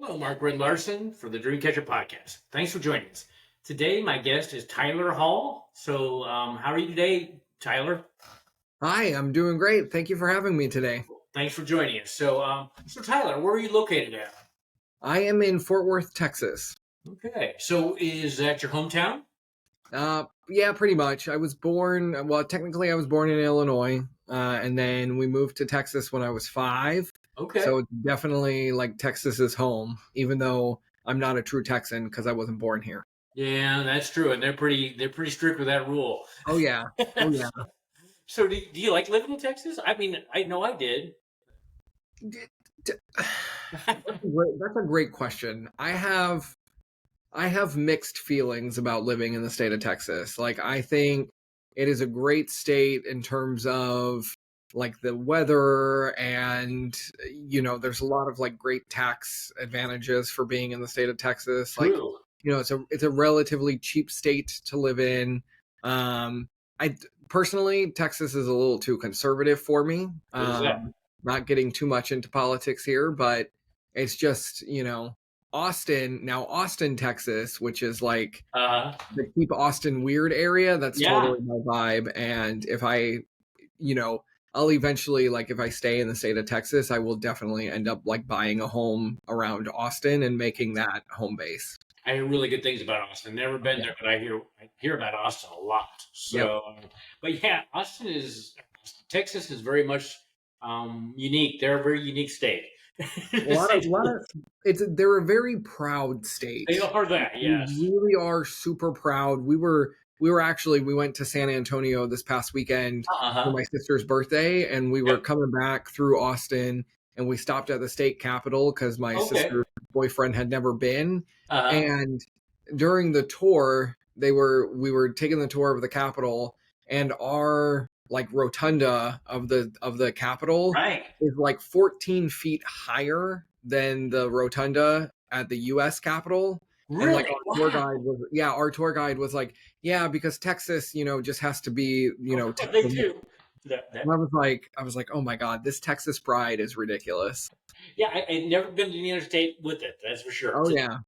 Hello, Mark Red Larson for the Dreamcatcher podcast. Thanks for joining us. Today, my guest is Tyler Hall. How are you today, Tyler? Hi, I'm doing great. Thank you for having me today. Thanks for joining us. So Tyler, where are you located at? I am in Fort Worth, Texas. Okay. So, is that your hometown? Yeah, pretty much. Technically I was born in Illinois, and then we moved to Texas when I was 5. Okay. So it's definitely like Texas is home, even though I'm not a true Texan because I wasn't born here. Yeah, that's true, and they're pretty strict with that rule. Oh yeah. Oh yeah. So, do you like living in Texas? I mean, I know I did. That's a great question. I have mixed feelings about living in the state of Texas. Like, I think it is a great state in terms of like the weather, and there's a lot of like great tax advantages for being in the state of Texas. Like, True. it's a relatively cheap state to live in. I personally, Texas is a little too conservative for me. Not getting too much into politics here, but it's just, Austin, Texas, which is like the keep Austin weird area. That's totally my vibe. And if I'll eventually, like, if I stay in the state of Texas, I will definitely end up like buying a home around Austin and making that home base. I hear really good things about Austin. Never been there, but I hear about Austin a lot. But yeah, Texas is very much unique. They're a very unique state. They're a very proud state. They are that, yes. They really are super proud. We went to San Antonio this past weekend for my sister's birthday, and we were coming back through Austin, and we stopped at the state capitol because my sister's boyfriend had never been. And during the tour, we were taking the tour of the Capitol, and our like rotunda of the Capitol is like 14 feet higher than the rotunda at the U.S. Capitol. Really? And like our tour guide was like, yeah, because Texas, just has to be, Texas. They do. And I was like, oh my God, this Texas pride is ridiculous. Yeah, I've never been to the interstate with it. That's for sure. Oh yeah.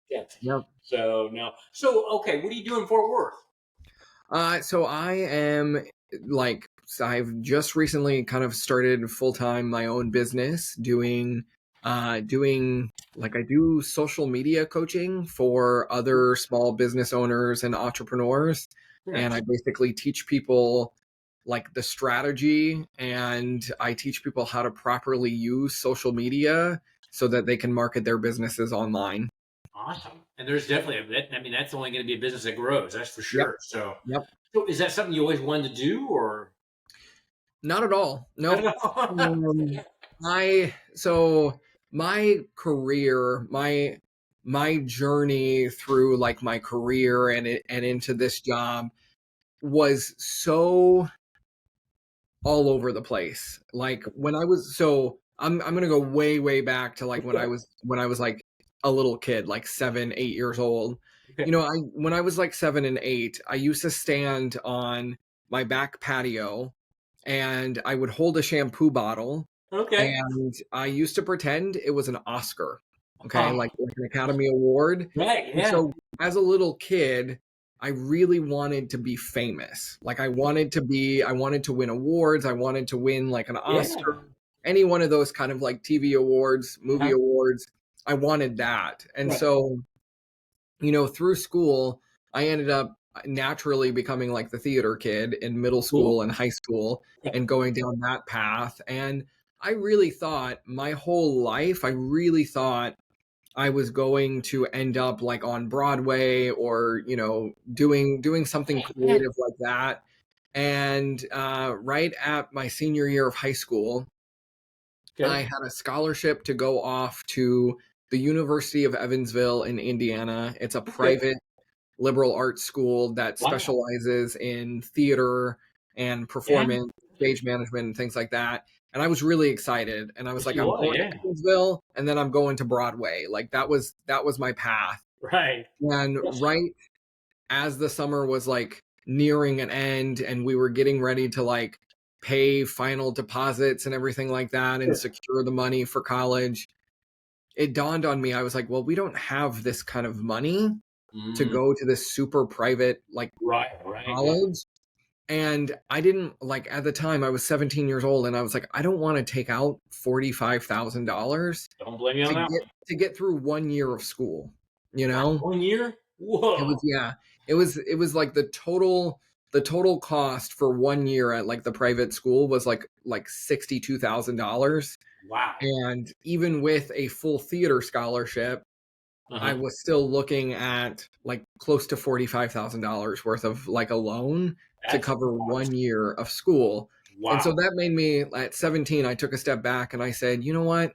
Yep. So no. So okay, what do you do in Fort Worth? So I am like, I've just recently kind of started full-time my own business doing like, I do social media coaching for other small business owners and entrepreneurs. Nice. And I basically teach people like the strategy, and I teach people how to properly use social media so that they can market their businesses online. Awesome. And there's definitely, that's only going to be a business that grows. That's for sure. Yep. So is that something you always wanted to do, or? Not at all. No. My career, my journey through like my career and into this job was so all over the place. Like when I was, I'm going to go way back to like when I was like a little kid, like 7, 8 years old. Okay. When I was like 7 and 8, I used to stand on my back patio and I would hold a shampoo bottle. Okay. And I used to pretend it was an Oscar. Okay. Like an Academy Award. Right. Yeah. And so as a little kid, I really wanted to be famous. Like I wanted to win awards. I wanted to win like an Oscar, any one of those kind of like TV awards, movie awards. I wanted that. And so, through school, I ended up naturally becoming like the theater kid in middle school and high school and going down that path. And I really thought my whole life, I was going to end up like on Broadway or, doing something creative like that. And right at my senior year of high school, I had a scholarship to go off to the University of Evansville in Indiana. It's a private liberal arts school that specializes in theater and performance, stage management, and things like that. And I was really excited. And I was like, I'm going to Evansville, and then I'm going to Broadway. Like that was my path. Right. And right as the summer was like nearing an end and we were getting ready to like pay final deposits and everything like that and secure the money for college, it dawned on me. I was like, well, we don't have this kind of money to Mm, go to this super private like right, yeah. college. And I didn't like at the time I was 17 years old and I was like, I don't want to take out $45,000 Don't blame me on that one. to get through 1 year of school, you Wow, know? 1 year? It was Whoa! yeah. It was like the total cost for 1 year at like the private school was like $62,000. Wow. And even with a full theater scholarship, I Uh-huh. was still looking at like close to $45,000 worth of like a loan to That's a cover lot. 1 year of school. And so Wow. that made me at 17, I took a step back and I said, you know what?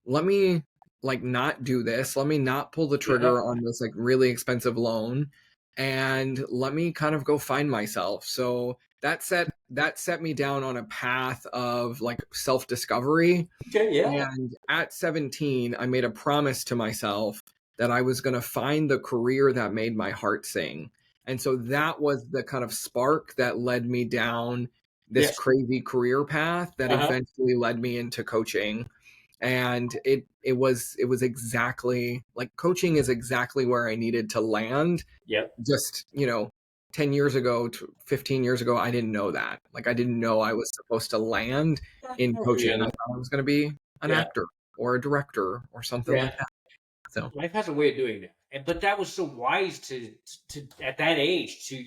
Let me like not do this. Let me not pull the Yeah. trigger on this like really expensive loan and let me kind of go find myself. So that set me down on a path of like self-discovery. Okay, yeah. And at 17, I made a promise to myself that I was going to find the career that made my heart sing. And so that was the kind of spark that led me down this Yes. crazy career path that Uh-huh. eventually led me into coaching. And it was exactly like coaching is exactly where I needed to land. Yep. Just, 10 years ago, 15 years ago, I didn't know that. Like I didn't know I was supposed to land in coaching. I Yeah. thought I was going to be an Yeah. actor or a director or something Yeah. like that. So, Life has a way of doing that. But that was so wise to at that age to,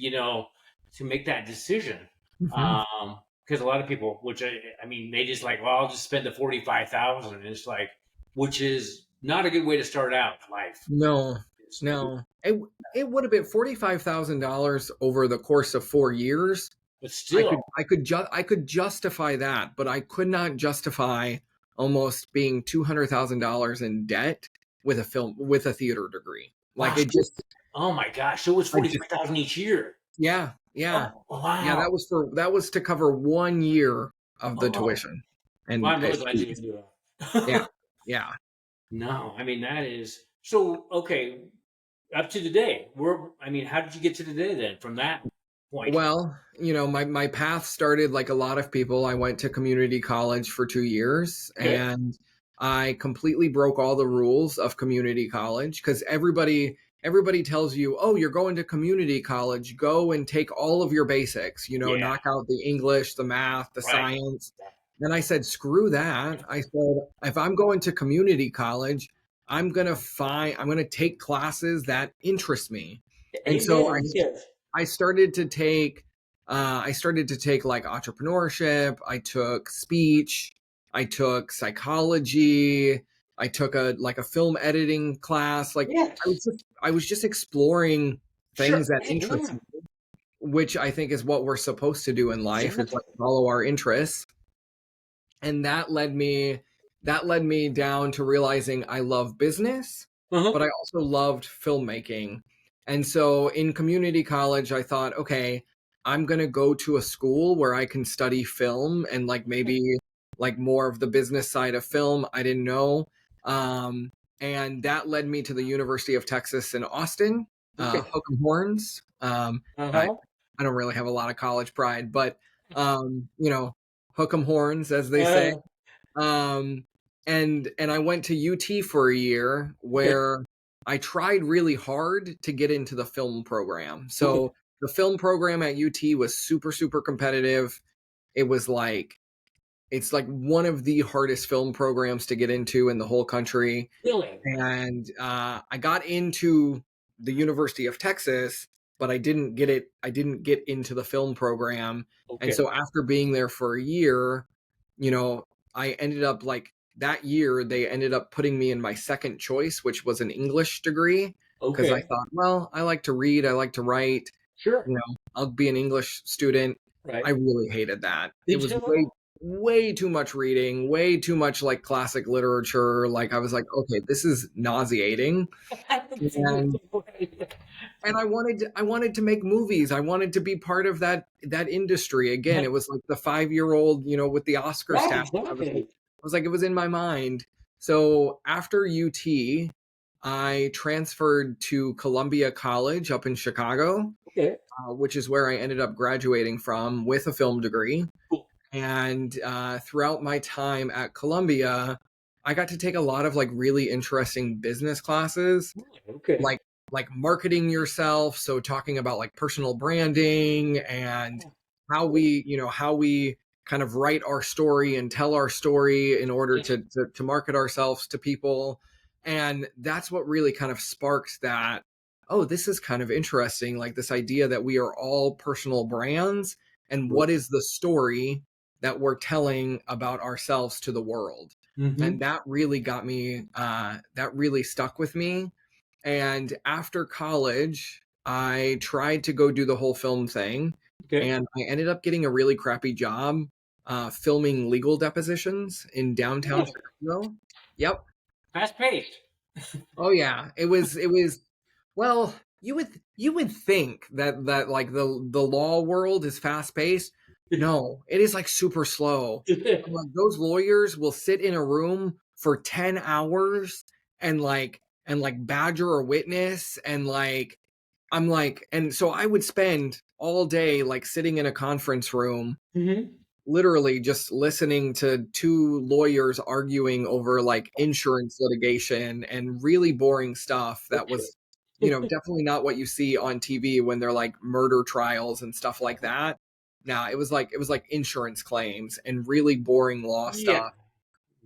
to make that decision. mhm. Because a lot of people, which I mean, they just like, well, I'll just spend the 45,000. And it's like, which is not a good way to start out life. No, It's, no. It would have been $45,000 over the course of 4 years. but I still, could I could justify that, but I could not justify almost being $200,000 in debt with a theater degree. wow. Like it just Oh my gosh. So it was I just 45,000 each year. yeah, yeah. Oh, Yeah, wow. that was to cover 1 year of the Oh, tuition well, and I'm really glad you fees. didn't do Yeah, that. yeah. No, I mean, that is so okay. Up to today, I mean, how did you get to today then from that point? Well, my path started like a lot of people. I went to community college for 2 years Okay. and I completely broke all the rules of community college because everybody tells you, oh, you're going to community college, go and take all of your basics, Yeah. knock out the English, the math, the Right. science. Then I said, screw that. I said, if I'm going to community college, I'm going to take classes that interest me. And so Amen. Yes. I started to take like entrepreneurship, I took speech, I took psychology, I took a film editing class. Like Yes. I was just exploring Sure. things that interest Yeah. me, which I think is what we're supposed to do in life is Exactly. like follow our interests. And that led me down to realizing I love business, Uh-huh. but I also loved filmmaking. And so in community college I thought, okay, I'm going to go to a school where I can study film and like maybe like more of the business side of film. I didn't know. And that led me to the University of Texas in Austin, Okay. Hook 'em Horns. Uh-huh. I don't really have a lot of college pride, but you know, hook 'em horns, as they say. Uh, Um, and I went to UT for a year okay. where I tried really hard to get into the film program. Okay. So the film program at UT was super, super competitive. It was like it's like one of the hardest film programs to get into in the whole country. Really? And I got into the University of Texas, but I didn't get it. I didn't get into the film program. And Okay. so after being there for a year, you know, I ended up like that year, they ended up putting me in my second choice, which was an English degree. Because I Okay. thought, well, I like to read, I like to write, Sure. I'll be an English student. I Right. really hated that. It Did was you? way too much reading, way too much like classic literature. Like I was like, okay, this is nauseating. I can see you And the way. I wanted to make movies. I wanted to be part of that industry. Again, it was like the 5-year-old, with the Oscars Right. staff. Exactly. I was like, it was in my mind. So after UT, I transferred to Columbia College up in Chicago, Okay. which is where I ended up graduating from with a film degree. Cool. And throughout my time at Columbia, I got to take a lot of like really interesting business classes, Okay. like marketing yourself, so talking about like personal branding and how we kind of write our story and tell our story in order Yes. to market ourselves to people. And that's what really kind of sparked that, oh, this is kind of interesting, like this idea that we are all personal brands, and what is the story that we're telling about ourselves to the world. Mm-hmm. And that really got me, that really stuck with me. And after college, I tried to go do the whole film thing, Okay. and I ended up getting a really crappy job filming legal depositions in downtown Oh, Chicago. Yep. fast paced. Oh yeah, it was well, you would think that like the law world is fast paced. No, it is like super slow. I'm like, those lawyers will sit in a room for 10 hours and badger a witness, and like I'm like, and so I would spend all day like sitting in a conference room, Mm-hmm. literally just listening to two lawyers arguing over like insurance litigation and really boring stuff that Okay. was, definitely not what you see on TV when they're like murder trials and stuff like that. Now it was like insurance claims and really boring law Yeah. stuff.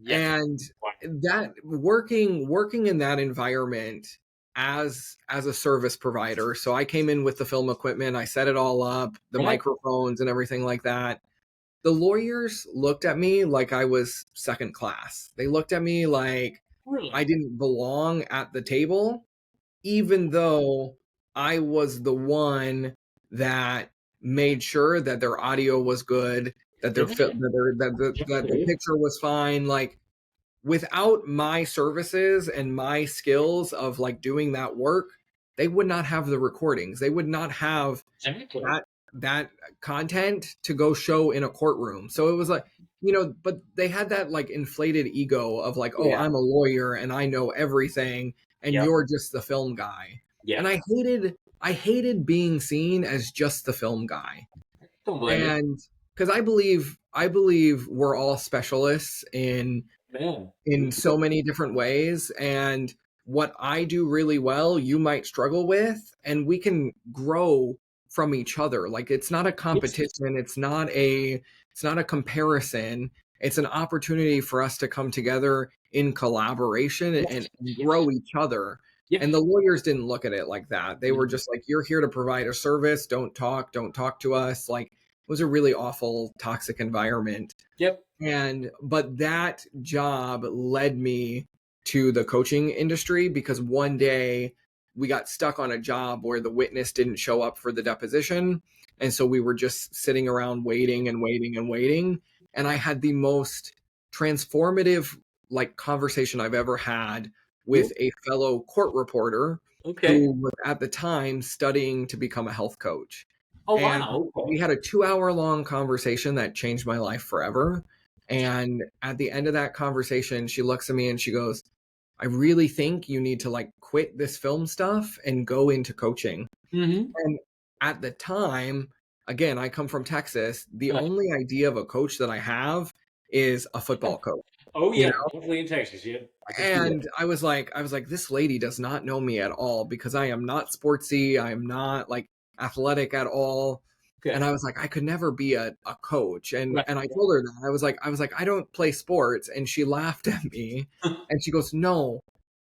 Yes. And Wow. that working in that environment as a service provider. So I came in with the film equipment, I set it all up, the Right. microphones and everything like that. The lawyers looked at me like I was second class. They looked at me like I Really. didn't belong at the table, even though I was the one that made sure that their audio was good, that Yeah. that the Okay. picture was fine. Like without my services and my skills of like doing that work, they would not have the recordings. They would not have Exactly. that content to go show in a courtroom. So it was like, but they had that like inflated ego of like, oh, Yeah. I'm a lawyer and I know everything and Yep. you're just the film guy. Yeah. And I hated being seen as just the film guy. Don't blame you. And because I believe we're all specialists Man. in so many different ways, and what I do really well you might struggle with, and we can grow from each other. Like it's not a Yes. competition, it's not a comparison, it's an opportunity for us to come together in collaboration and, Yes. and Yes. grow each other. Yep. And the lawyers didn't look at it like that. They were Mhm. just like, you're here to provide a service, don't talk to us. Like it was a really awful toxic environment. Yep. But that job led me to the coaching industry because one day we got stuck on a job where the witness didn't show up for the deposition. And so we were just sitting around waiting and waiting and waiting. And I had the most transformative like conversation I've ever had Ooh, with a fellow court reporter okay. who was at the time studying to become a health coach. Oh And wow. we Okay. had a 2 hour long conversation that changed my life forever. And at the end of that conversation, she looks at me and she goes, I really think you need to like quit this film stuff and go into coaching. Mm-hmm. And at the time, again, I come from Texas. The Right. only idea of a coach that I have is a football coach. Oh You yeah. Definitely in Texas. Yeah. I can see that. And I was like, this lady does not know me at all because I am not sportsy. I am not like athletic at all. And Okay. I was like, I could never be a coach. And Right. I told her that. I was like, I don't play sports. And she laughed at me and she goes, no,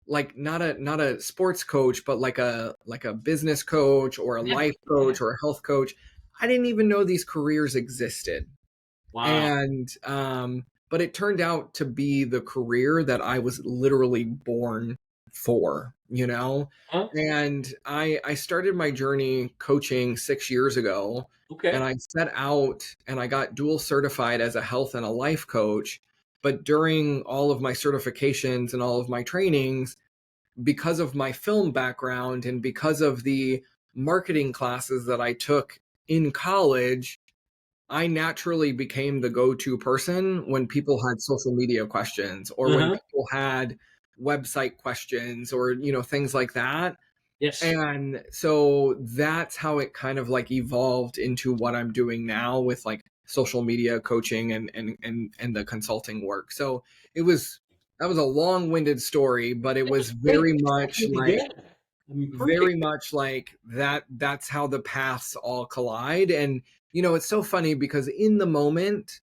like not a sports coach, but like a business coach or a Yeah. life Yeah. coach or a health coach. I didn't even know these careers existed. Wow. And but it turned out to be the career that I was literally born for. Huh? And I started my journey coaching 6 years ago, and Okay. I set out and I got dual certified as a health and a life coach. But during all of my certifications and all of my trainings, because of my film background and because of the marketing classes that I took in college, I naturally became the go-to person when people had social media questions or when Uh-huh. people had website questions or things like that. Yes. And so that's how it kind of like evolved into what I'm doing now with like social media coaching and the consulting work. So it was that was a long-winded story, but it was Hey, yeah. I mean, perfect. very much like that. That's how the paths all collide. And it's so funny because in the moment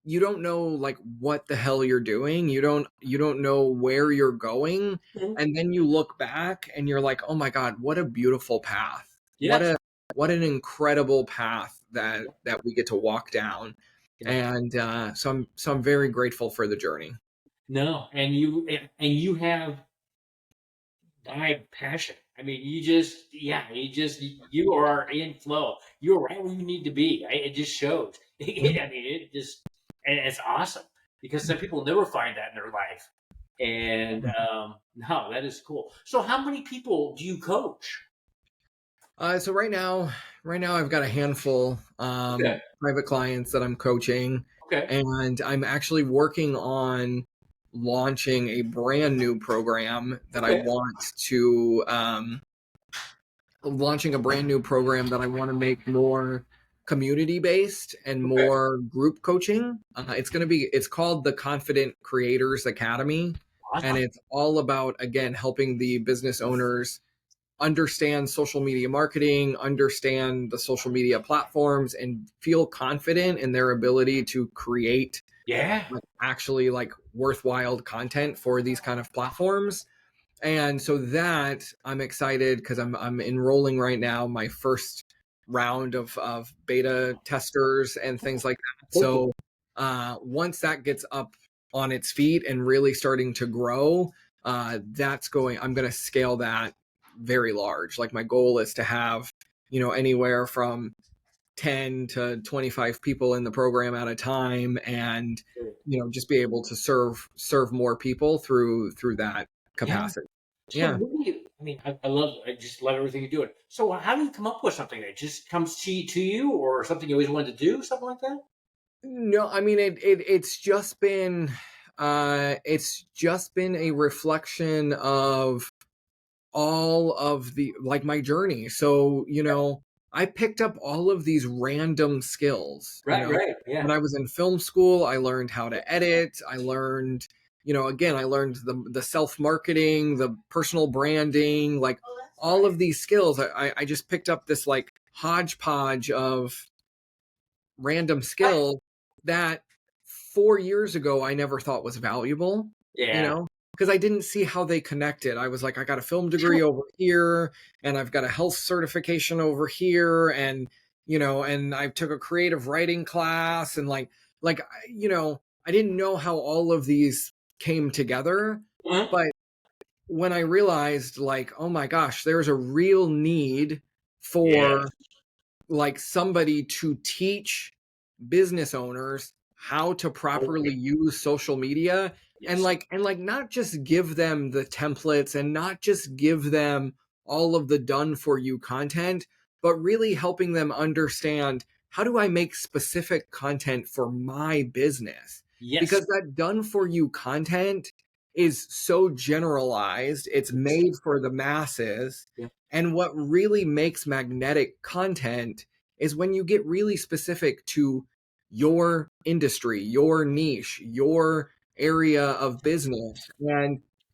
you don't know like what the hell you're doing. You don't know where you're going. Mhm. And then you look back and you're like, oh my God, what a beautiful path. Yes. What an incredible path that we get to walk down. Yeah. And so I'm very grateful for the journey. No, and you have my passion. I mean, you are in flow. You're right where you need to be. It just shows. I mean, it just and it's awesome because some people never find that in their life. And no, that is cool. So, how many people do you coach? So right now I've got a handful Okay. private clients that I'm coaching, Okay. and I'm actually working on launching a brand new program that I Okay. want to launching a brand new program that I want to make more community based and Okay. more group coaching. It's called the Confident Creators Academy, and Awesome. it's all about again helping the business owners understand social media marketing, understand the social media platforms, and feel confident in their ability to create Yeah. like actually like worthwhile content for these kind of platforms. And so that I'm excited because I'm enrolling right now my first round of beta testers and things like that. Cool. So once that gets up on its feet and really starting to grow, I'm going to scale that very large. Like my goal is to have anywhere from 10 to 25 people in the program at a time, and just be able to serve more people through that Yeah. capacity. So Yeah. what do you? I mean, I just love everything you're doing. So how do you come up with something that just comes to you, or something you always wanted to do, something like that? No, I mean it's just been a reflection of all of the like my journey. So, I picked up all of these random skills, Right, right, when yeah, I was in film school, I learned how to edit. I learned, again, I learned the self-marketing, the personal branding, like all of these skills. I just picked up this like hodgepodge of random skill that 4 years ago I never thought was valuable, you yeah. know, because I didn't see how they connected. I was like, I got a film degree Sure. over here, and I've got a health certification over here, and and I took a creative writing class, and I didn't know how all of these came together. Uh-huh. But when I realized, like, oh my gosh, there's a real need Yes, for like somebody to teach business owners how to properly totally. use social media, and Yes, like not just give them the templates and not just give them all of the done for you content, but really helping them understand, how do I make specific content for my business? yes, Because that done for you content is so generalized, it's yes, made for the masses. yeah, And what really makes magnetic content is when you get really specific to your industry, your niche, your area of business.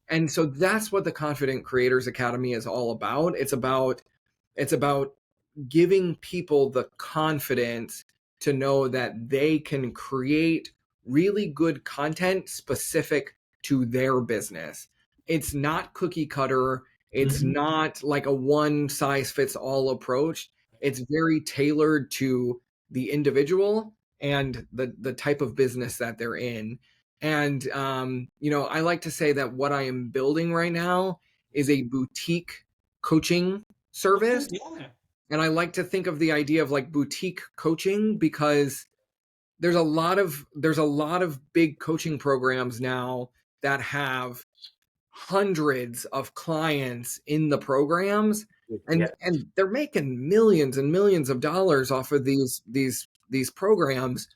And so that's what the Confident Creators Academy is all about. It's about giving people the confidence to know that they can create really good content specific to their business. It's not cookie cutter. It's mhm, not like a one size fits all approach. It's very tailored to the individual and the type of business that they're in. And I like to say that what I am building right now is a boutique coaching okay, service. yeah, And I like to think of the idea of like boutique coaching, because there's a lot of big coaching programs now that have hundreds of clients in the programs, and yeah, they're making millions and millions of dollars off of these programs.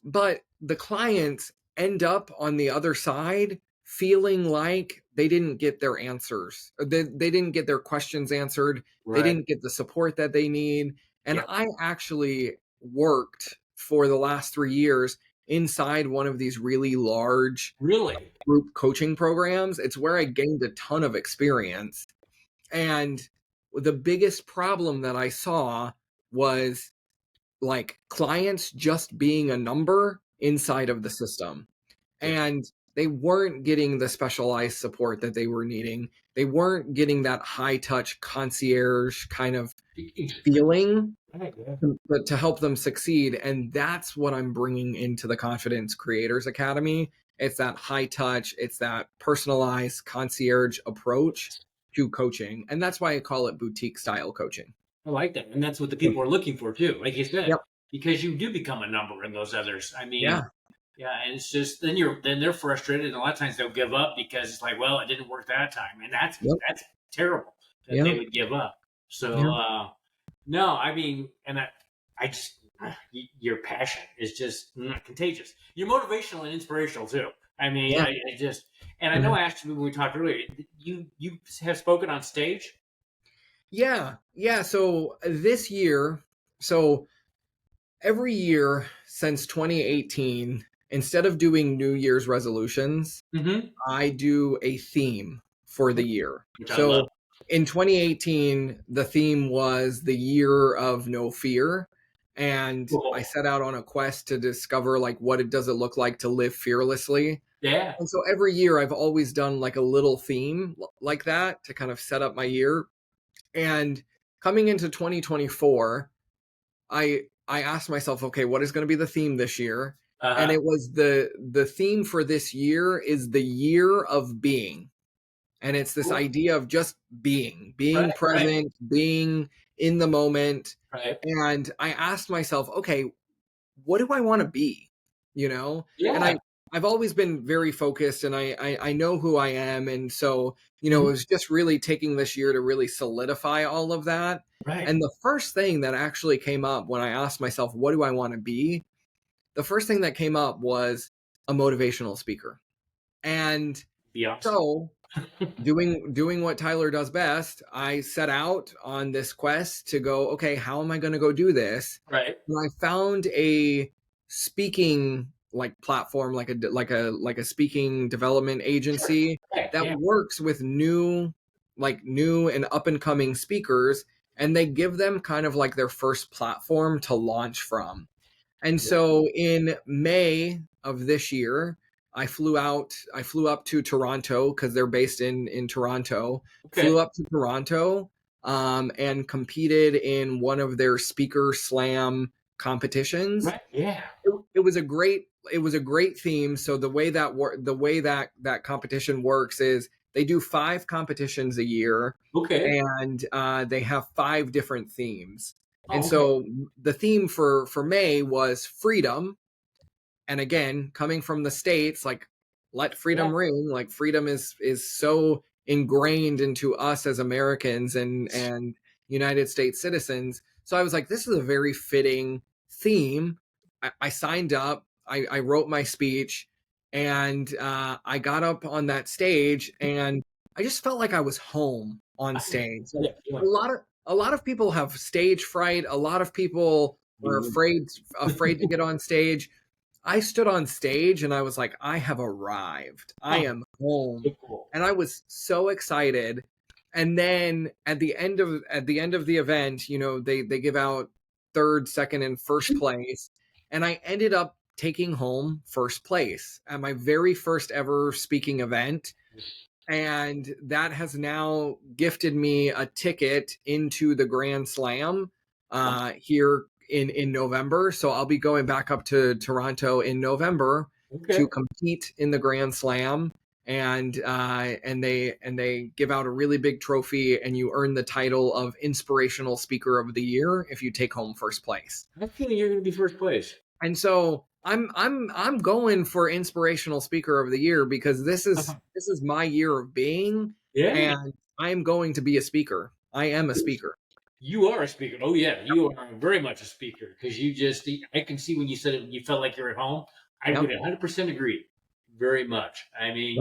But the clients end up on the other side feeling like they didn't get their answers. They didn't get their questions answered. They right, didn't get the support that they need. And yeah, I actually worked for the last 3 years inside one of these really large Really? group coaching programs. It's where I gained a ton of experience. And the biggest problem that I saw was like clients just being a number inside of the system. And they weren't getting the specialized support that they were needing. They weren't getting that high touch concierge kind of feeling to help them succeed. And that's what I'm bringing into the Confidence Creators Academy. It's that high touch, it's that personalized concierge approach to coaching. And that's why I call it boutique style coaching. I like that. And that's what the people are looking for too, like you said, Yep. because you do become a number in those others. I mean, Yeah. and it's just then they're frustrated, and a lot of times they'll give up because it's like, well, it didn't work that time, and that's terrible that they would give up. So no, I mean, and I just your passion is just contagious. You're motivational and inspirational too. I mean, I just and I know I asked you when we talked earlier. You have spoken on stage. Yeah. So this year, every year since 2018, instead of doing New Year's resolutions, I do a theme for the year. Which I love. In 2018, the theme was the year of no fear. And I set out on a quest to discover like what does it look like to live fearlessly. Yeah. And so every year I've always done like a little theme like that to kind of set up my year. And coming into 2024, I asked myself, okay, what is going to be the theme this year? And it was the theme for this year is the year of being. And it's this idea of just being present, being in the moment. Right. And I asked myself, okay, what do I want to be? And I've always been very focused, and I know who I am. And so, it was just really taking this year to really solidify all of that. Right. And the first thing that actually came up when I asked myself, what do I want to be? The first thing that came up was a motivational speaker. And so doing what Tyler does best, I set out on this quest to go, okay, how am I going to go do this? Right. And I found a speaking like platform, like a speaking development agency that works with new and up and coming speakers, and they give them kind of like their first platform to launch from. And so in May of this year, I flew up to Toronto because they're based in Toronto. Flew up to Toronto and competed in one of their speaker slam competitions. Right. Yeah. It was a great theme. So the way that competition works is they do 5 competitions a year. And they have 5 different themes. So the theme for May was freedom. And again, coming from the States, like let freedom ring, like freedom is so ingrained into us as Americans and United States citizens. So I was like, this is a very fitting theme. I signed up, I wrote my speech, and I got up on that stage, and I just felt like I was home on stage. A lot of people have stage fright. A lot of people are afraid to get on stage. I stood on stage and I was like, I have arrived. I am home. And I was so excited. And then at the end of the event, they give out 3rd, 2nd, and 1st place. And I ended up taking home 1st place at my very first ever speaking event. And that has now gifted me a ticket into the Grand Slam here in November. So I'll be going back up to Toronto in November to compete in the Grand Slam. And they give out a really big trophy, and you earn the title of Inspirational Speaker of the Year if you take home 1st place. I feel you're going to be 1st place. And so I'm going for Inspirational Speaker of the Year because this is my year of being, and I'm going to be a speaker. I am a speaker. You are a speaker. Oh yeah, you are very much a speaker because I can see when you said it, you felt like you're at home. I would 100% agree. Very much. I mean,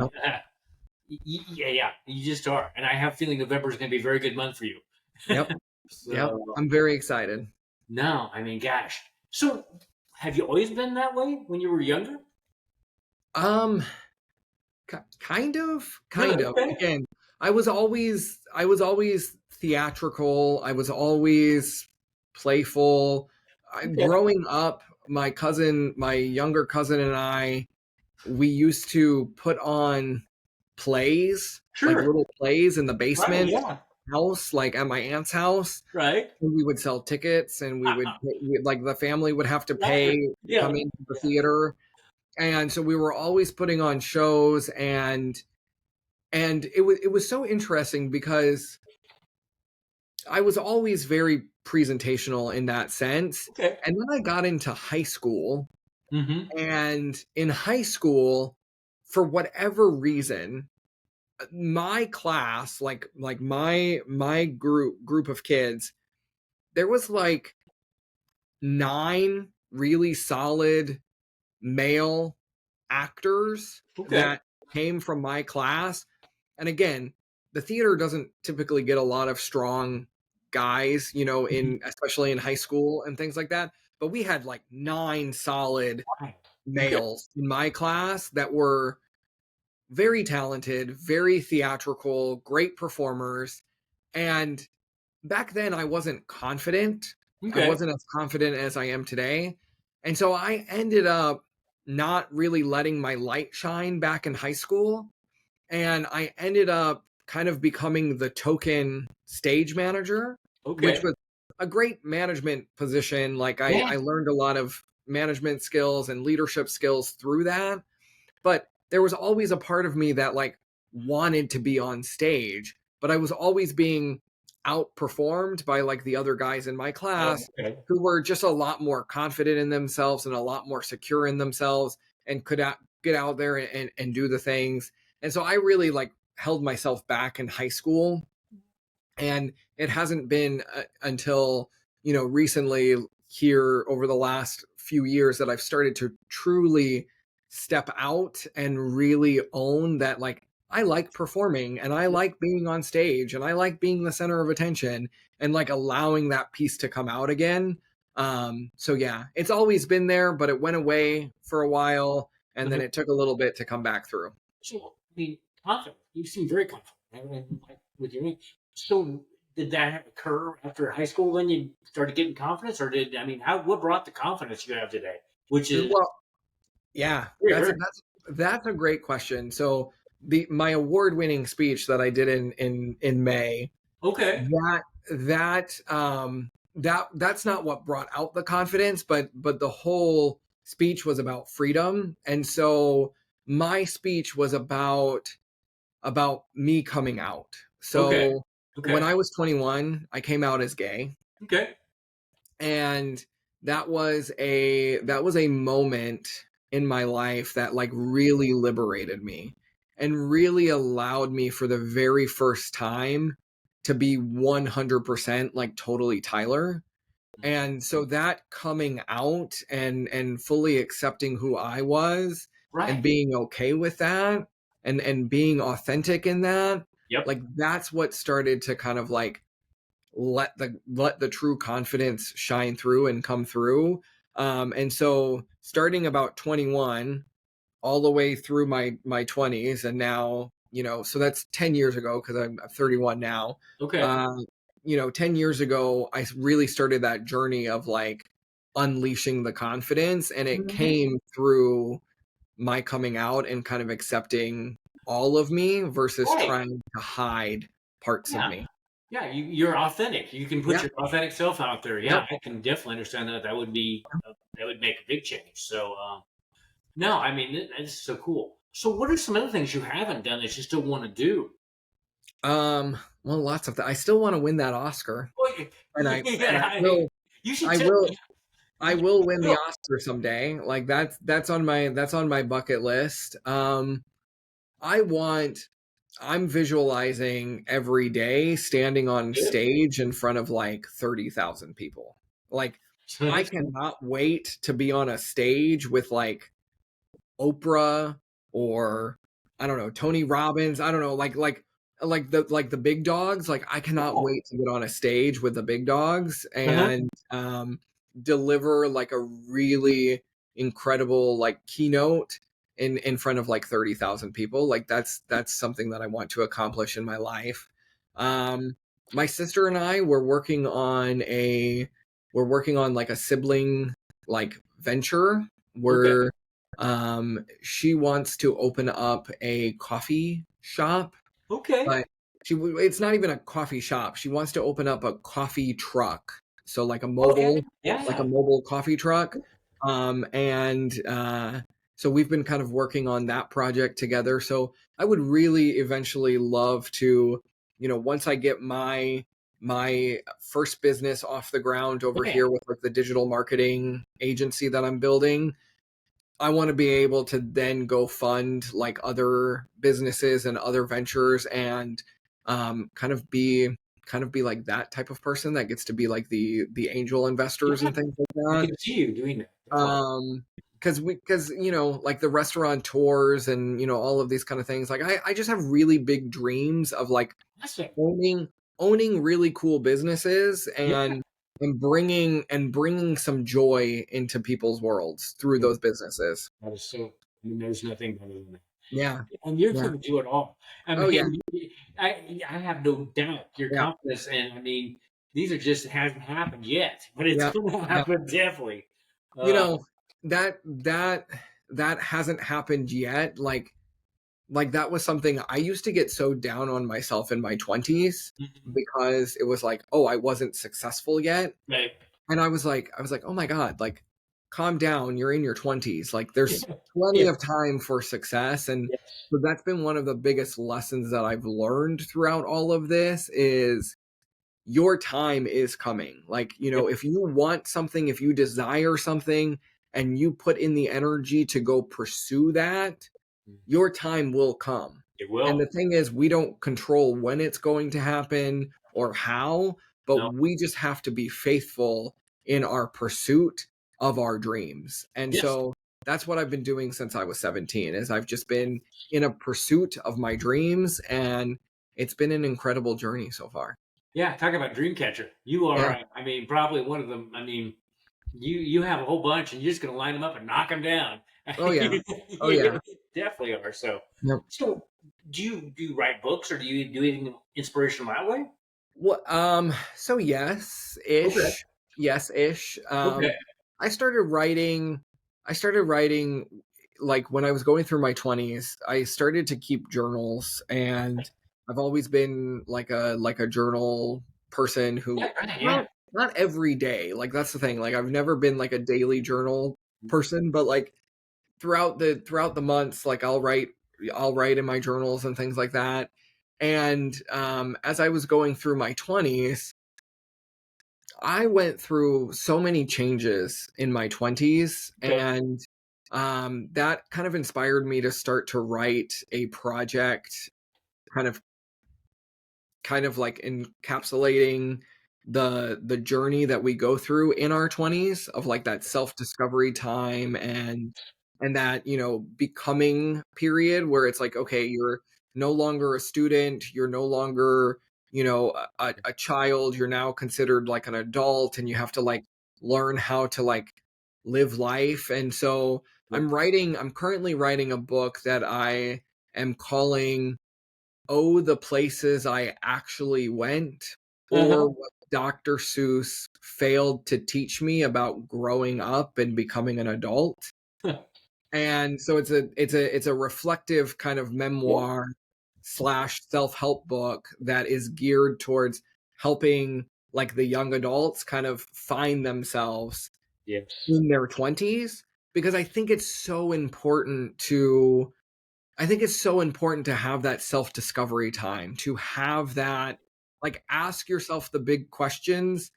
you just are. And I have a feeling November is going to be a very good month for you. Yep. I'm very excited. No, I mean, gosh. So Have you always been that way when you were younger? Um, kind of, kind Good. of. Okay. Again, I was always theatrical. I was always playful. Okay. Growing up, my younger cousin and I, we used to put on plays, like Sure. little plays in the Right. basement Yeah. house, like at my aunt's house. Right. And we would sell tickets, and like the family would have to pay Right. to Yeah. come into the Yeah. theater. And so we were always putting on shows, and it was so interesting because I was always very presentational in that sense. Okay. And then I got into high school, Mm-hmm. and in high school, for whatever reason, my class, like my group of kids, there was like 9 really solid male actors Okay. that came from my class. And again, the theater doesn't typically get a lot of strong guys, Mhm. in especially in high school and things like that. But we had like 9 solid Right. Okay. males in my class that were very talented, very theatrical, great performers. And back then I wasn't confident. I Okay. wasn't as confident as I am today. And so I ended up not really letting my light shine back in high school. And I ended up kind of becoming the token stage manager, which Okay. was a great management position. Like Yeah. I learned a lot of management skills and leadership skills through that. But there was always a part of me that like wanted to be on stage, but I was always being outperformed by like the other guys in my class Okay. who were just a lot more confident in themselves and a lot more secure in themselves and could get out there and do the things. And so I really like held myself back in high school, and it hasn't been until recently here over the last few years that I've started to truly step out and really own that, like, I like performing and I like being on stage and I like being the center of attention and like allowing that piece to come out again. So yeah, it's always been there, but it went away for a while and then Mhm. it took a little bit to come back through. So, I mean, confident. You seem very confident, like, with your. So, did that occur after high school when you started getting confidence, or did I mean, how what brought the confidence you have today? Which is Well, yeah, very, that's very that's a great question. So the my award-winning speech that I did in May, okay. that's not what brought out the confidence, but the whole speech was about freedom. And so my speech was about me coming out. Okay. So when Okay. I was 21, I came out as gay, Okay. and that was a moment in my life that like really liberated me and really allowed me for the very first time to be 100% like totally Tyler. And so that coming out and fully accepting who I was and Right. being okay with that and being authentic in that, Yep. like that's what started to kind of like let the true confidence shine through and come through. And so starting about 21 all the way through my 20s, and now so that's 10 years ago because I'm 31 now. Okay. uh 10 years ago I really started that journey of like unleashing the confidence, and it Mhm. came through my coming out and kind of accepting all of me versus Right. trying to hide parts of Yeah. me. Yeah. You're authentic. You can put Yeah. your authentic self out there. Yep. Yeah, I can definitely understand that. That would be that would make a big change. So, no, I mean that's so cool. So, what are some other things you haven't done that you still want to do? Well, lots of that. I still want to win that Oscar, Well, and I and yeah, I will you should I tell will me. I You will win the will. Oscar someday. Like that's on my bucket list. I want I'm visualizing every day standing on Good. stage in front of like 30,000 people. Like I cannot wait to be on a stage with like Oprah or I don't know, Tony Robbins. I don't know, like the big dogs. Like I cannot Yeah. wait to get on a stage with the big dogs, Uh-huh. and deliver like a really incredible like keynote in front of like 30,000 people. Like that's something that I want to accomplish in my life. Um my sister and I we're working on like a sibling like venture Okay. where she wants to open up a coffee shop, Okay. but it's not even a coffee shop. She wants to open up a coffee truck. So Okay. like a Yeah. mobile coffee truck. And so we've been kind of working on that project together. So I would really eventually love to, once I get my first business off the ground over Yeah. here with like the digital marketing agency that I'm building, I want to be able to then go fund like other businesses and other ventures and kind of be like that type of person that gets to be like the angel investors Yeah. and things like I that. can see you doing that. Definitely. Because like the restaurant tours and all of these kind of things, like I just have really big dreams of like Awesome. owning owning really cool businesses Yeah. and bringing some joy into people's worlds through Yeah. those businesses. That is so. I mean, there's nothing better than that. Yeah. And you're Yeah. going to do it all. I Oh yeah. mean, I have no doubt your Yeah. confidence, and I mean, these are just hasn't happened yet, but it's Yeah. going to Yeah. happen definitely. You Uh, know, that hasn't happened yet. Like that was something I used to get so down on myself in my 20s mhm. because it was like, oh, I wasn't successful yet. Right. And I was like, oh my God, like calm down. You're in your 20s. Like there's plenty Yeah. of time for success. And Yes. so that's been one of the biggest lessons that I've learned throughout all of this is your time is coming. Like, Yep. if you want something, if you desire something and you put in the energy to go pursue that, your time will come. It And will. the thing is, we don't control when it's going to happen or how, but No. we just have to be faithful in our pursuit of our dreams. And Yes. so that's what I've been doing since I was 17 is I've just been in a pursuit of my dreams and it's been an incredible journey so far. Yeah. Talk about dream catcher. You are. Yeah. I mean, probably one of them. I mean, you have a whole bunch, and you're just going to line them up and knock them down. Oh yeah. Oh You yeah. definitely are. So, Yep. so do you write books, or do you do anything inspirational that way? What so yes Okay. ish. Yes ish. Okay. I started writing like when I was going through my 20s. I started to keep journals and I've always been like a journal person who Yeah. Right. Yeah. not every day. Like that's the thing. Like I've never been like a daily journal person, but like throughout the months, like I'll write in my journals and things like that. And as I was going through my 20s, I went through so many changes in my 20s, Okay. and that kind of inspired me to start to write a project kind of like encapsulating the journey that we go through in our 20s of like that self-discovery time and that becoming period where it's like, okay, you're no longer a student, you're no longer a child, you're now considered like an adult and you have to like learn how to like live life. And so Yep. I'm currently writing a book that I am calling "Oh, the Places I Actually Went," or Uh-huh. what Dr. Seuss failed to teach me about growing up and becoming an adult. And so it's a reflective kind of Yep. memoir slash self-help book that is geared towards helping like the young adults kind of find themselves Yes. in their 20s because I think it's so important to have that self-discovery time, to have that like ask yourself the big questions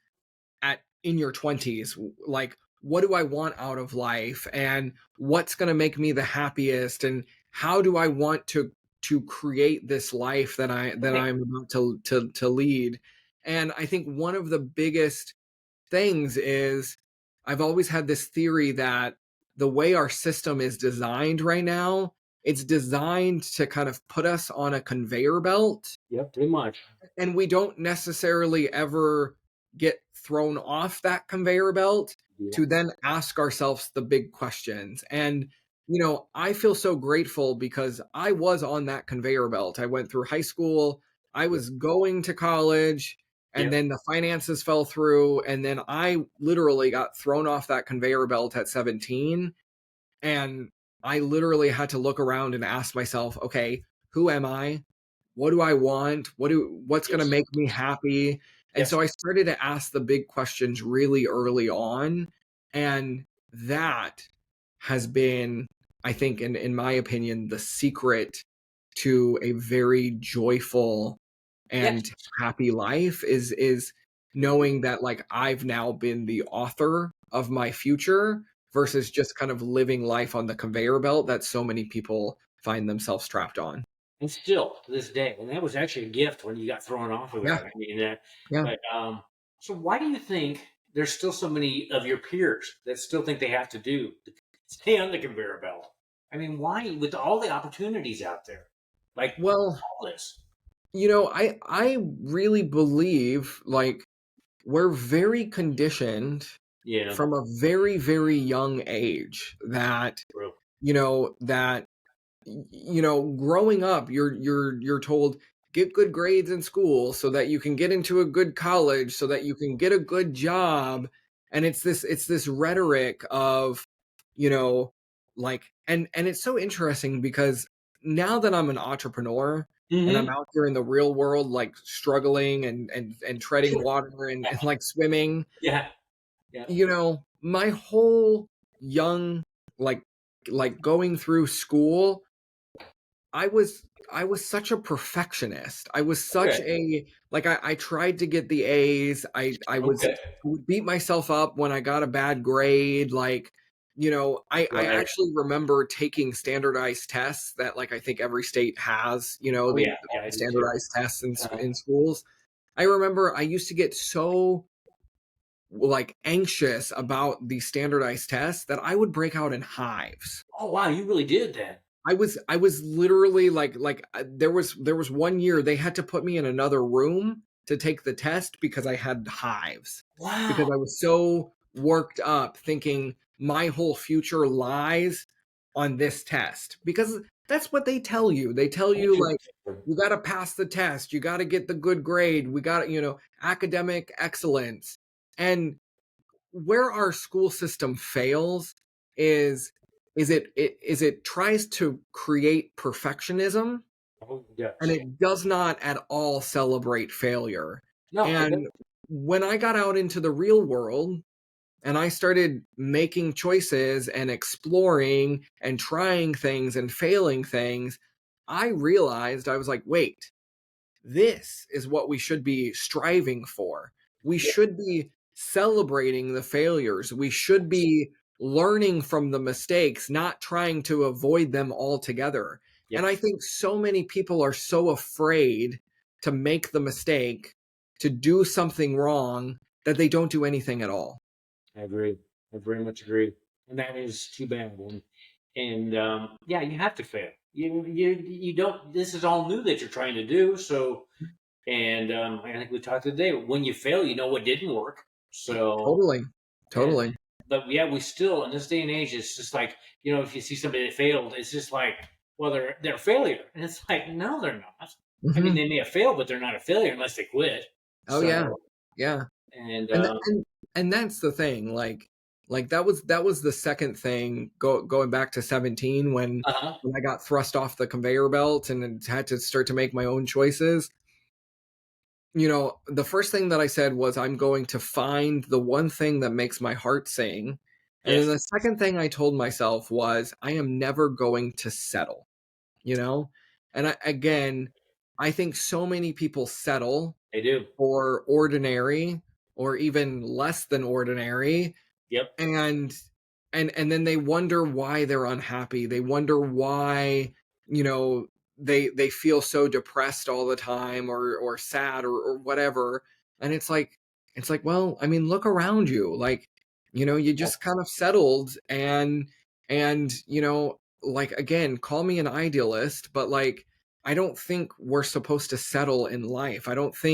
at in your 20s, like what do I want out of life and what's going to make me the happiest and how do I want to create this life that Right. I'm about to lead. And I think one of the biggest things is I've always had this theory that the way our system is designed right now, it's designed to kind of put us on a conveyor belt Yep. Pretty much. and we don't necessarily ever get thrown off that conveyor belt Yeah. to then ask ourselves the big questions. And, I feel so grateful because I was on that conveyor belt. I went through high school, I Yeah. was going to college, and Yep. then the finances fell through. And then I literally got thrown off that conveyor belt at 17. And I literally had to look around and ask myself, okay, who am I? What do I want? What's going to Yes. make me happy? And Yes. so I started to ask the big questions really early on. And that has been, I think, in my opinion, the secret to a very joyful Yes. and happy life is knowing that like I've now been the author of my future versus just kind of living life on the conveyor belt that so many people find themselves trapped on. And still to this day, and that was actually a gift when you got thrown off of Yeah, that. I mean, yeah. but so why do you think there's still so many of your peers that still think they have to do stay on the conveyor belt? I mean, why with all the opportunities out there, like Well, all this? I really believe like we're very conditioned Yeah, from a very, very young age that, true. that growing up you're told get good grades in school so that you can get into a good college so that you can get a good job. And it's this rhetoric of you know like and it's so interesting because now that I'm an entrepreneur and I'm Hmm. out there in the real world like struggling and treading water and like swimming, Yeah, yeah. my whole young like going through school, I was such a perfectionist. I was such Okay, a like I tried to get the A's. I okay. would beat myself up when I got a bad grade. Like, I Right. actually remember taking standardized tests that like I think every state has, Oh yeah, all yeah. the I do too. standardized tests Uh, in schools. I remember I used to get so like anxious about these standardized tests that I would break out in hives. oh wow, you really did then. I was literally there was one year they had to put me in another room to take the test because I had hives. Because Wow. I was so worked up thinking my whole future lies on this test. Because that's what they tell you. They tell you like you got to pass the test, you got to get the good grade, we got to, academic excellence. And where our school system fails is it tries to create perfectionism Oh and yes. it does not at all celebrate failure. No, it And when I got out into the real world and I started making choices and exploring and trying things and failing things, I realized I was like, wait, this is what we should be striving for. We doesn't. should be celebrating the failures. We should be learning from the mistakes, not trying to avoid them altogether. And Yep, I think so many people are so afraid to make the mistake, to do something wrong, that they don't do anything at all. I agree. I very much agree, and that is too bad. And yeah, you have to fail. You don't. This is all new that you're trying to do. So, and I think we talked today. When you fail, you know what didn't work. So, Totally. and Totally. but yeah, we still in this day and age, it's just like if you see somebody that failed, it's just like, well, they're a failure, and it's like, no, they're not. I mean, Mhm. they may have failed, but they're not a failure unless they quit. Oh yeah. So, Yeah. and And th and that's the thing, like, that was the second thing going back to 17 uh huh, when I got thrust off the conveyor belt and then had to start to make my own choices. The first thing that I said was, "I'm going to find the one thing that makes my heart sing." And then yes, the second thing I told myself was, "I am never going to settle." You know? And again, I think so many people settle they do. for ordinary or even less than ordinary, Yep. and and then they wonder why they're unhappy. They wonder why, you know, they feel so depressed all the time or sad or whatever. And it's like, well, I mean, look around you. Like, you just kind of settled and like again, call me an idealist, but like I don't think we're supposed to settle in life.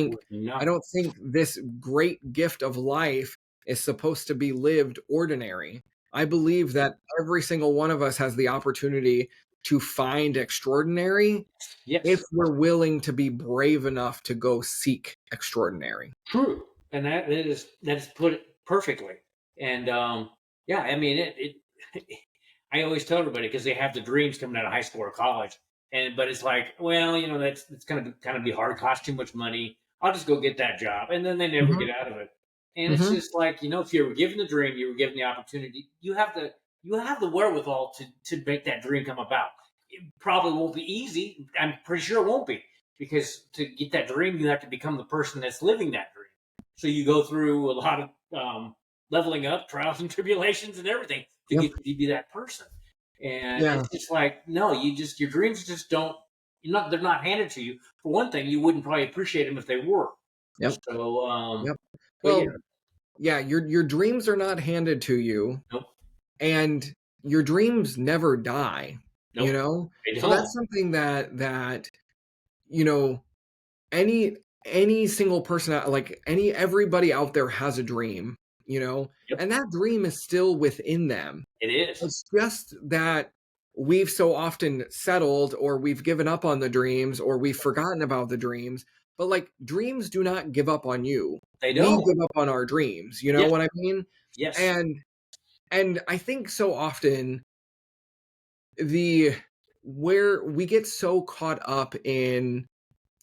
We're I not. don't think this great gift of life is supposed to be lived ordinary. I believe that every single one of us has the opportunity to find extraordinary if Yes, we're willing to be brave enough to go seek extraordinary. true, and that is put it perfectly. And yeah, I mean it. I always tell everybody because they have the dreams coming out of high school or college, and but it's like, well, you know, that's gonna kind of be hard, cost too much money. I'll just go get that job, and then they never Mhm, get out of it. And it's mhm. just like, you know, if you were given the dream, you were given the opportunity. You have the wherewithal to make that dream come about. It probably won't be easy. I'm pretty sure it won't be because to get that dream, you have to become the person that's living that dream. So you go through a lot of leveling up, trials and tribulations, and everything to Yep. get you to be that person. And Yeah. it's just like, no, your dreams just don't. They're not handed to you. For one thing, you wouldn't probably appreciate them if they were. Yep. So, Yep. but yeah, Well, yeah, your dreams are not handed to you, nope, and your dreams never die, you nope, know? they So don't. that's something that you know, any any single person like any everybody out there has a dream, you know? Yep, And that dream is still within them. it is. It's just that we've so often settled or we've given up on the dreams or we've forgotten about the dreams. But like dreams do not give up on you. They We don't. give up on our dreams. You know Yes, what I mean? yes, And and I think so often the where we get so caught up in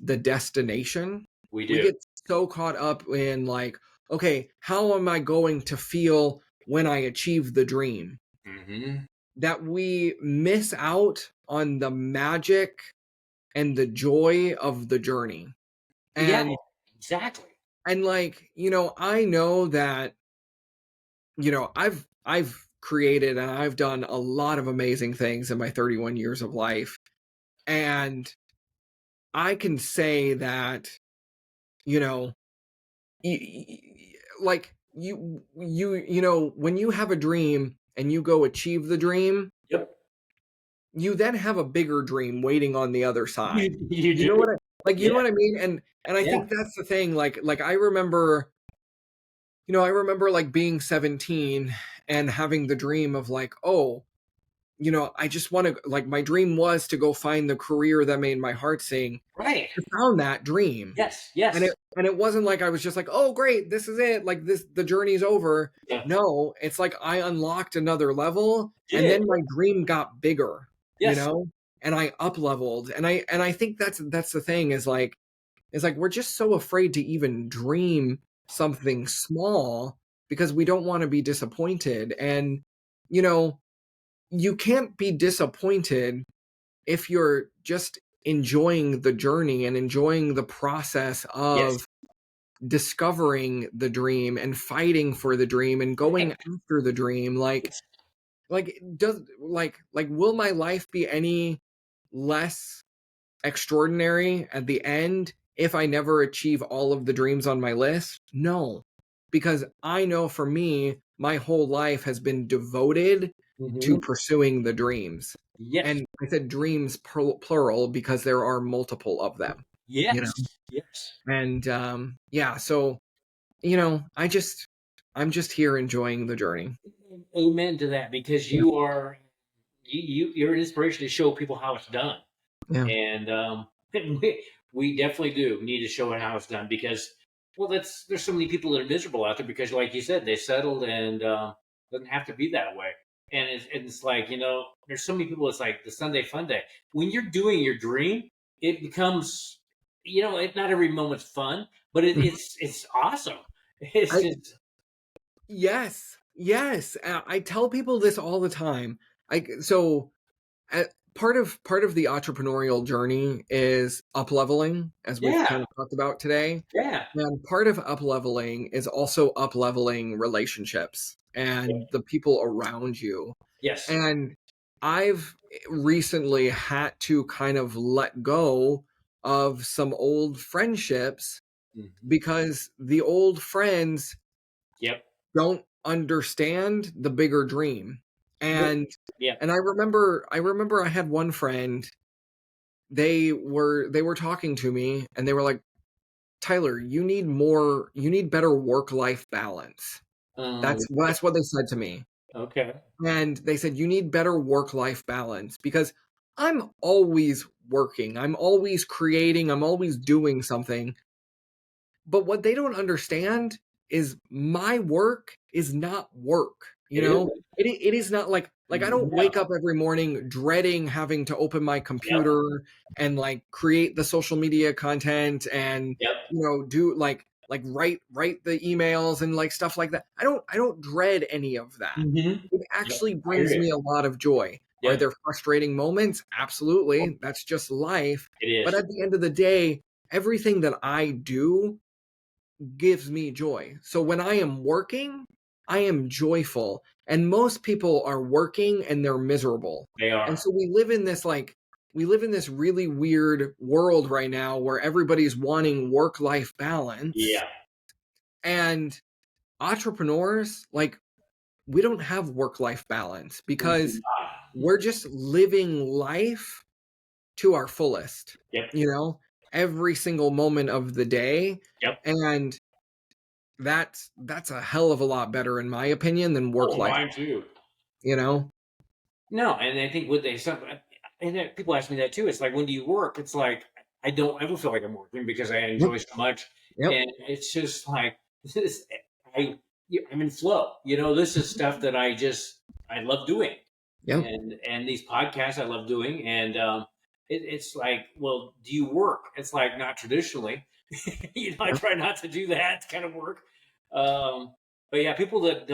the destination, we we do. get so caught up in like, okay, how am I going to feel when I achieve the dream? Hmm. That we miss out on the magic and the joy of the journey. Yeah, And exactly. like, I know that, I've created and I've done a lot of amazing things in my 31 years of life. And I can say that, you know, like when you have a dream and you go achieve the dream, Yep, you then have a bigger dream waiting on the other side. you You do. know what I like, you know Yeah, what I mean? And I yeah, think that's the thing, like I remember like being 17 and having the dream of like, oh, I just wanna like, my dream was to go find the career that made my heart sing. right. I found that dream. Yes, And yes. it wasn't like I was just like, "Oh, great, this is it, like, the journey's over." Yeah, No, it's like I unlocked another level, and did. then my dream got bigger, you Yes. know? And I up leveled, and I think that's the thing is like we're just so afraid to even dream something small because we don't wanna be disappointed, and, you know, you can't be disappointed if you're just enjoying the journey and enjoying the process Yes. of discovering the dream and fighting for the dream and going Right. after the dream, does like will my life be any less extraordinary at the end if I never achieve all of the dreams on my list? No, because I know for me my whole life has been devoted to Hmm. pursuing the dreams. Yes. And I said dreams plural because there are multiple of them, you know. Yes. Yes. And yeah, so I'm just here enjoying the journey. Amen to that because Yeah. you're an inspiration to show people how it's done. Yeah. And we definitely do need to show it how it's done because well there's so many people that are miserable out there because like you said they settled and doesn't have to be that way and it's like there's so many people it's like the Sunday fun day when you're doing your dream it becomes not every moment's fun but Mhm. it's awesome it's I just Yes. Yes. I tell people this all the time. So uh, part of the entrepreneurial journey is up leveling, as we've yeah kind of talked about today. yeah And part of up leveling is also up leveling relationships and the people around you. yes And I've recently had to kind of let go of some old friendships hmm because the old friends yep don't understand the bigger dream. Well, And yeah I remember I had one friend they were talking to me and they were like, Tyler, you need better work-life balance. Um, That's what they said to me. okay. And they said, you need better work-life balance because I'm always working. I'm always creating. I'm always doing something. But what they don't understand is my work is not work. You It know, is. it is not like I don't No. wake up every morning dreading having to open my Yep. computer and like create the social media content and Yep. do like write the emails and like stuff like that. I don't dread any of that. Mm-hmm. It Yep. actually I hear brings you. me a lot of joy. Are Yep. there frustrating moments? Absolutely. That's just life. It But is. at the end of the day, everything that I do gives me joy. So when I am working, I am joyful. And most people are working and they're miserable. They And are. so we live in this really weird world right now where everybody's wanting work-life balance. Yeah. And entrepreneurs, like, we don't have work-life balance We do because not. we're just living life to our fullest, Yep. you know, every single moment of the day. Yep. And that's a hell of a lot better in my opinion than work Oh, life, mine too. you know? No, and I think what they some and then people ask me that too. It's like, when do you work? It's like I don't ever feel like I'm working because I Yep. enjoy so much, Yep. and it's just like this. I I'm in flow. This is stuff that I love doing, Yep. and these podcasts I love doing, and it's like, well, do you work? It's like, not traditionally. I Yep. try not to do that kind of work. Um, but yeah, people that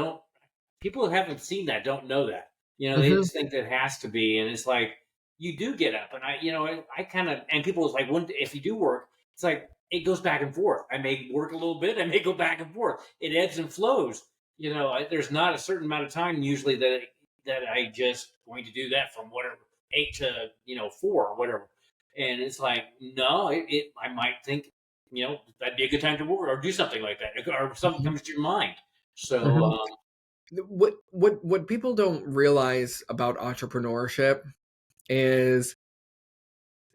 haven't seen that don't know that. They Mhm. just think that it has to be, and it's like, you do get up, and I kind of, and people is like, when if you do work, it's like it goes back and forth. I may work a little bit, I may go back and forth. It ebbs and flows. There's not a certain amount of time usually that I just going to do that from whatever 8 to 4 or whatever. And it's like, no, I might think that'd be a good time to work or do something like that, or something Mhm. comes to your mind. So Mhm. What people don't realize about entrepreneurship is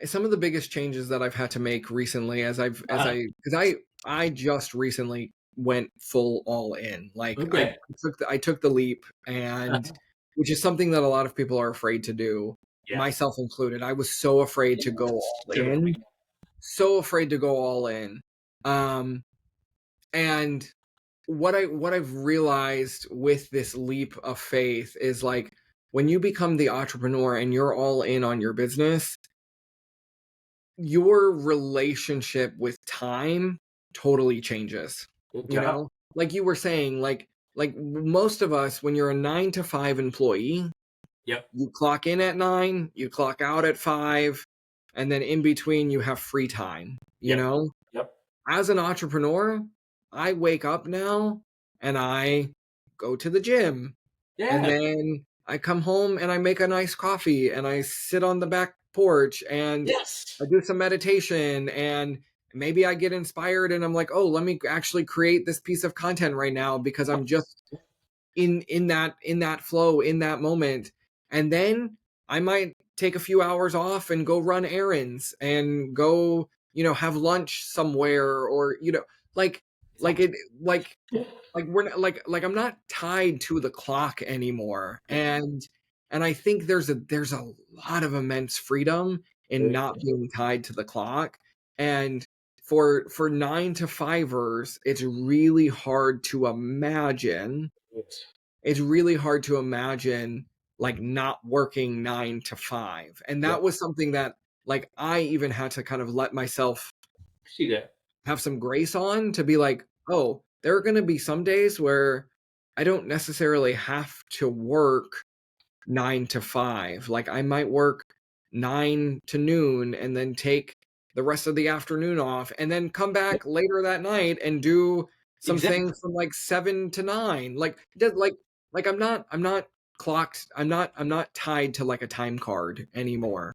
some of the biggest changes that I've had to make recently uh, because I just recently went full all in. Like okay. I took the leap, and Uh, which is something that a lot of people are afraid to do, yeah. myself included. I was so afraid to go Yes. all Typical. in, so afraid to go all in. Um and what I've realized with this leap of faith is like when you become the entrepreneur and you're all in on your business, your relationship with time totally changes. Good You job. know? Like you were saying, like most of us when you're a 9 to 5 employee, Yep. you clock in at 9, you clock out at 5, and then in between you have free time, you Yep. know? Yep. As an entrepreneur, I wake up now and I go to the gym, and Yeah. then I come home and I make a nice coffee and I sit on the back porch and Yes. I do some meditation, and maybe I get inspired and I'm like, "Oh, let me actually create this piece of content right now because I'm just in that flow in that moment." And then I might take a few hours off and go run errands and go, have lunch somewhere, or like like it like we're not, like I'm not tied to the clock anymore. And I think there's a lot of immense freedom in not being tied to the clock. And for 9 to 5ers, it's really hard to imagine like not working 9 to 5. And Yep. that was something that like I even had to kind of let myself See that. have some grace on, to be like, oh, there are going to be some days where I don't necessarily have to work 9 to 5. Like I might work 9 to noon and then take the rest of the afternoon off and then come Yep. back later that night and do some Exactly. things from like 7 to 9. Like I'm not clocked. I'm not tied to like a time card anymore.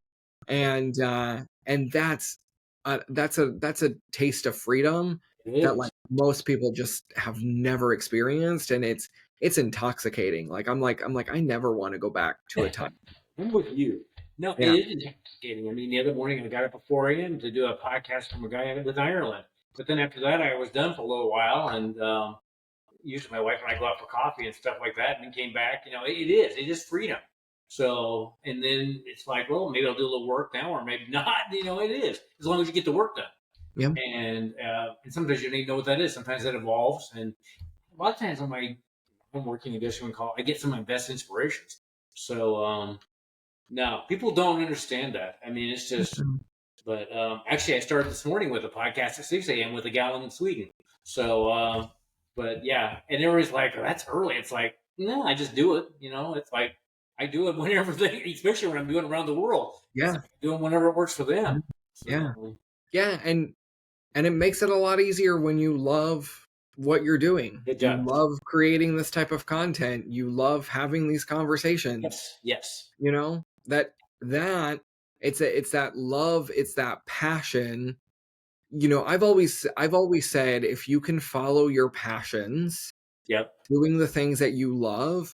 And that's a taste of freedom It that like is. most people just have never experienced, and it's intoxicating. Like I'm like I never want to go back to a time. I'm with you. No, it Yeah. is intoxicating. I mean, the other morning I got up at 4 a.m. to do a podcast from a guy with Ireland. But then after that, I was done for a little while, and usually my wife and I go out for coffee and stuff like that, and then came back. It is freedom. So, and then it's like, well, maybe I'll do a little work now, or maybe not. It is as long as you get the work done. Yeah. And sometimes you don't even know what that is. Sometimes that evolves, and a lot of times on my homeworking, I guess you would call it, I get some of my best inspirations. So, no, people don't understand that. I mean, it's just, Mhm. but actually, I started this morning with a podcast at 6 a.m. with a gal in Sweden. So, but yeah, and everybody's like, oh, that's early. It's like, no, I just do it. It's like I do it whenever especially when I'm doing it around the world. It's Yeah. like doing whenever it works for them. Yeah. So, Yeah. And it makes it a lot easier when you love what you're doing. it You does. love creating this type of content. You love having these conversations. Yes. Yes. You know, that it's that love, it's that passion. I've always said if you can follow your passions, Yep. doing the things that you love,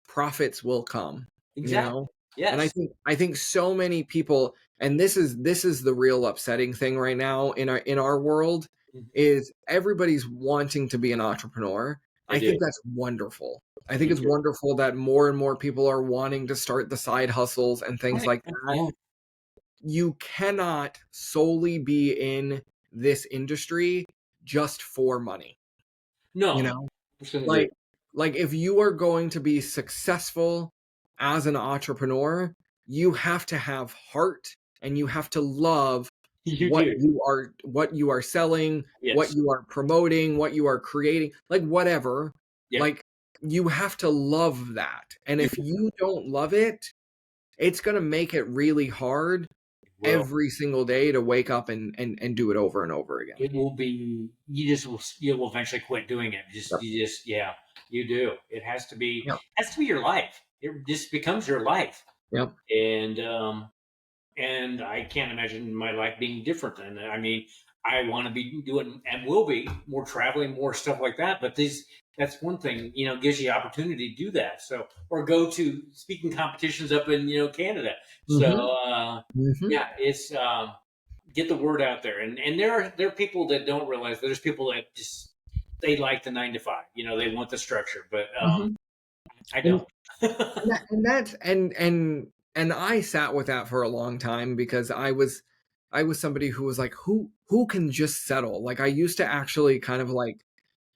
profits will come, you Exactly. know? And I Yes. think I think so many people, and this is the real upsetting thing right now in our world, Mhm. is everybody's wanting to be an entrepreneur. They I do. think that's wonderful. I think Me it's too. wonderful that more and more people are wanting to start the side hustles and things Right. like that. Yeah. You cannot solely be in this industry just for money, you No. know? Percent agree. Like like if you are going to be successful as an entrepreneur, you have to have heart and you have to love You what do. you are selling, what Yes. you are promoting, what you are creating, like whatever. Yep. Like you have to love that. And You if you don't love it, it's going to make it really hard will. every single day to wake up and do it over and over again. It will be. You will eventually quit doing it. Yep. Yeah. You do. It has to be. Yep. Has to be your life. It just becomes your life. Yep. And I can't imagine my life being different than that. I mean, I want to be doing and will be more traveling, more stuff like that. But that's one thing, gives you opportunity to do that. So, or go to speaking competitions up in, Canada. So, Mhm. Mhm. yeah, it's, get the word out there. And there are people that don't realize that there's people that just, they like the 9 to 5, they want the structure, but, Mhm. I And don't. and I sat with that for a long time because I was somebody who was like, who can just settle? Like I used to actually kind of like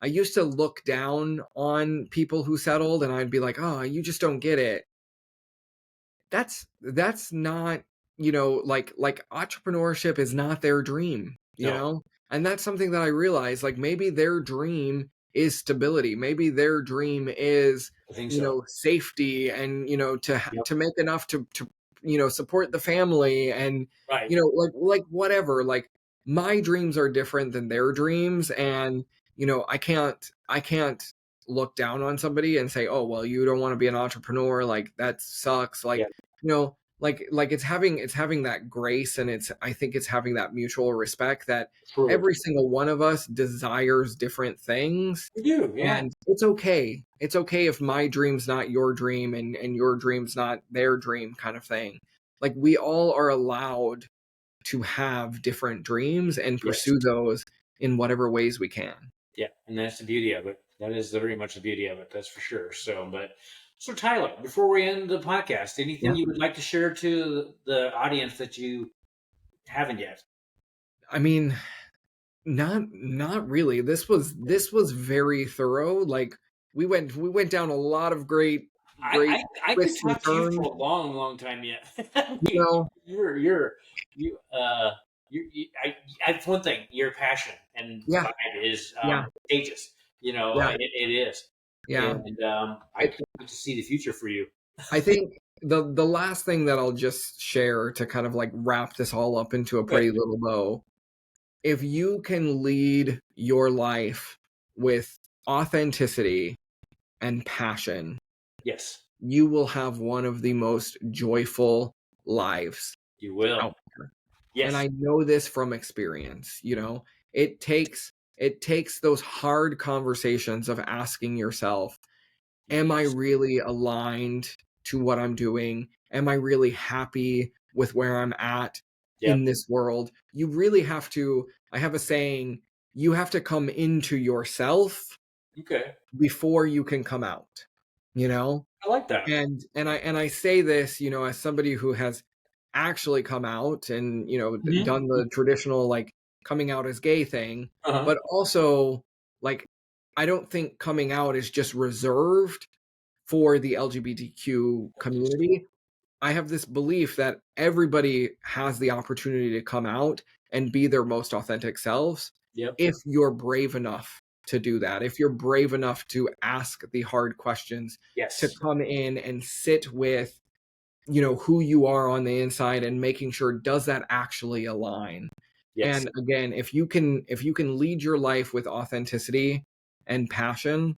I used to look down on people who settled and I'd be like, "Oh, you just don't get it." That's not, like entrepreneurship is not their dream, you No, know? And that's something that I realized, like maybe their dream is stability. Maybe their dream is, I think so. safety and, Yep. to make enough to support the family and, Right. like whatever. Like my dreams are different than their dreams and, I can't look down on somebody and say, "Oh, well, you don't want to be an entrepreneur, like that sucks." Yeah. Like it's having that grace and I think it's having that mutual respect that True. every single one of us desires different things You do. Yeah. and it's okay. It's okay if my dream's not your dream and your dream's not their dream kind of thing. Like we all are allowed to have different dreams and Yes. pursue those in whatever ways we can. Yeah, and that's the beauty of it. That is very much the beauty of it. That's for sure. So Tyler, before we end the podcast, anything Yeah. you would like to share to the audience that you haven't yet? I mean, not really. This was very thorough. Like we went down a lot of great I could twists and talk to you for turns. a long, long time yet. You know, You're you one thing. Your passion and yeah, vibe is yeah, contagious. yeah, It is, yeah. and I I, can't wait to see the future for you. I think the last thing that I'll just share to kind of like wrap this all up into a Okay. pretty little bow. If you can lead your life with authenticity and passion, Yes, you will have one of the most joyful lives you will. out there. And Yes, I know this from experience, it takes those hard conversations of asking yourself, am I yes. really aligned to what I'm doing? Am I really happy with where I'm at Yep. in this world? You really have to, I have a saying, you have to come into yourself Okay. before you can come out, you know? I like that. And I say this, as somebody who has actually come out and, Hmm. done the traditional like coming out as gay thing, Uh-huh. but also like I don't think coming out is just reserved for the LGBTQ community. I have this belief that everybody has the opportunity to come out and be their most authentic selves Yep. if you're brave enough to do that. If you're brave enough to ask the hard questions, to Yes. come in and sit with, who you are on the inside and making sure does that actually align. Yes. And again, if you can lead your life with authenticity and passion,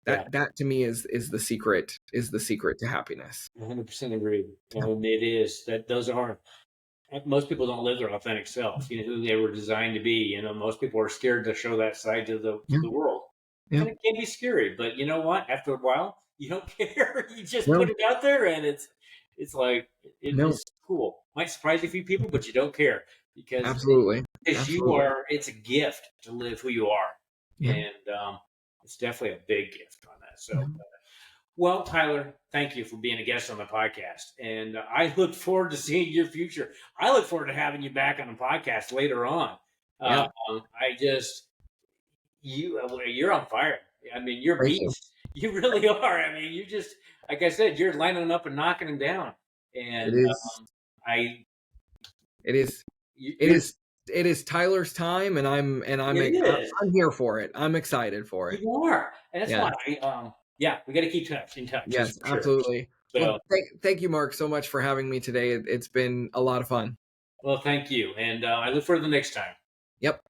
Yeah. that to me is the secret to happiness. 100% agree. Yeah. And it is that those aren't most people don't live their authentic self, who they were designed to be. Most people are scared to show that side to the Yeah. world. Yeah. And it can be scary, but you know what? After a while, you don't care. You just No. put it out there and it's like No. it's cool. Might surprise a few people, but you don't care because Absolutely. you Absolutely. are it's a gift to live who you are. Yeah. And it's definitely a big gift on that. So Yeah. well, Tyler, thank you for being a guest on the podcast. And I look forward to seeing your future. I look forward to having you back on the podcast later on. Yeah. I just, you're on fire. I mean, you're Thank you. beast. You really are. I mean, you just, like I said, you're lining up and knocking them down. It And is. I, It is. It you're, is. It is Tyler's time, and it is. I'm here for it. I'm excited for it. You are. And that's Yeah. why yeah, we got to keep in touch. That's Yes. for sure. Absolutely. So, Well, thank you, Mark, so much for having me today. It's been a lot of fun. well, thank you. And I look forward to the next time. Yep.